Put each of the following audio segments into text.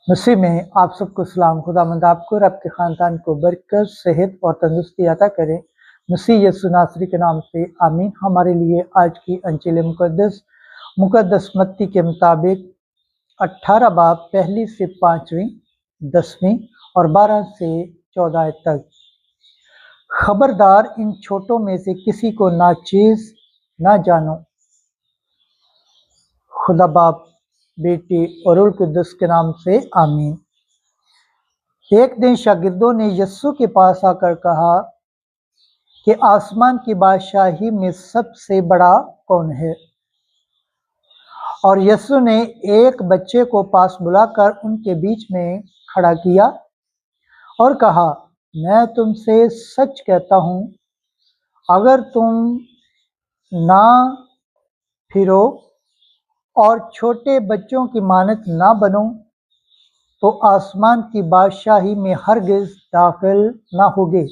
मसीह में आप सबको सलाम। खुदावंद आपको और आपके ख़ानदान को बरकत, सेहत और तंदुरुस्ती अता करें। मसीह यीशु नासरी के नाम से आमीन। हमारे लिए आज की अंजील मुक़द्दस मत्ती के मुताबिक 18 बाब 1 से 5वीं, 10वीं और 12 से 14 तक। खबरदार, इन छोटों में से किसी को नाचीज ना जानो। खुदा बाप, बेटे और रूह कुद्दुस के नाम से आमीन। एक दिन शागिर्दों ने यीशु के पास आकर कहा कि आसमान की बादशाही में सबसे बड़ा कौन है? और यीशु ने एक बच्चे को पास बुलाकर उनके बीच में खड़ा किया और कहा, मैं तुमसे सच कहता हूँ, अगर तुम ना फिरो और छोटे बच्चों की मानत ना बनो तो आसमान की बादशाही में हरगिज़ दाखिल ना होगे।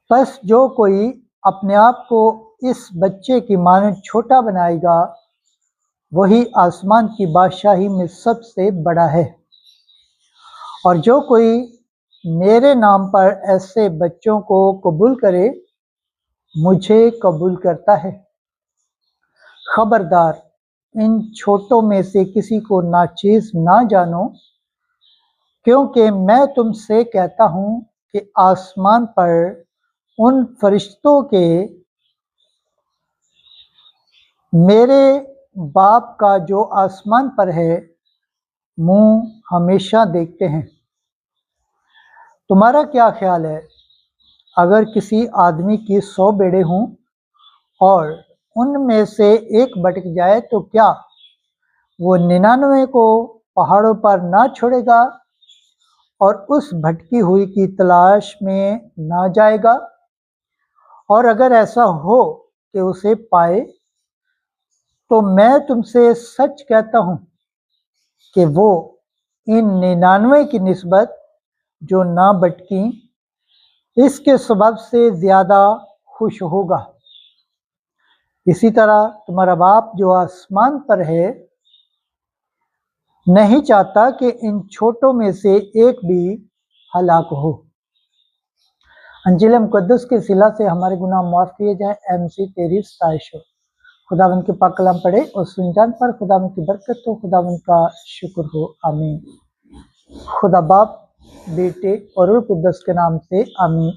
बस जो कोई अपने आप को इस बच्चे की मानत छोटा बनाएगा, वही आसमान की बादशाही में सबसे बड़ा है। और जो कोई मेरे नाम पर ऐसे बच्चों को कबूल करे, मुझे कबूल करता है। खबरदार, इन छोटों में से किसी को नाचीज ना जानो, क्योंकि मैं तुमसे कहता हूँ कि आसमान पर उन फरिश्तों के मेरे बाप का जो आसमान पर है मुंह हमेशा देखते हैं। तुम्हारा क्या ख्याल है, अगर किसी आदमी की 100 भेड़ें हों और उनमें से एक भटक जाए तो क्या वो 99 को पहाड़ों पर ना छोड़ेगा और उस भटकी हुई की तलाश में ना जाएगा? और अगर ऐसा हो कि उसे पाए, तो मैं तुमसे सच कहता हूँ कि वो इन 99 की निस्बत जो ना भटकी, इसके सबब से ज़्यादा खुश होगा। इसी तरह तुम्हारा बाप जो आसमान पर है नहीं चाहता कि इन छोटों में से एक भी हलाक हो। अंजील मुक़द्दस के सिला से हमारे गुनाह माफ़ किए जाएं। MC तेरी सताइश हो। खुदावंद के पाक कलाम पढ़े और सुनजान पर खुदावंद की बरकत हो। खुदावंद का शुक्र हो। आमीन। खुदा बाप, बेटे और रूह कुद्दुस के नाम से आमीन।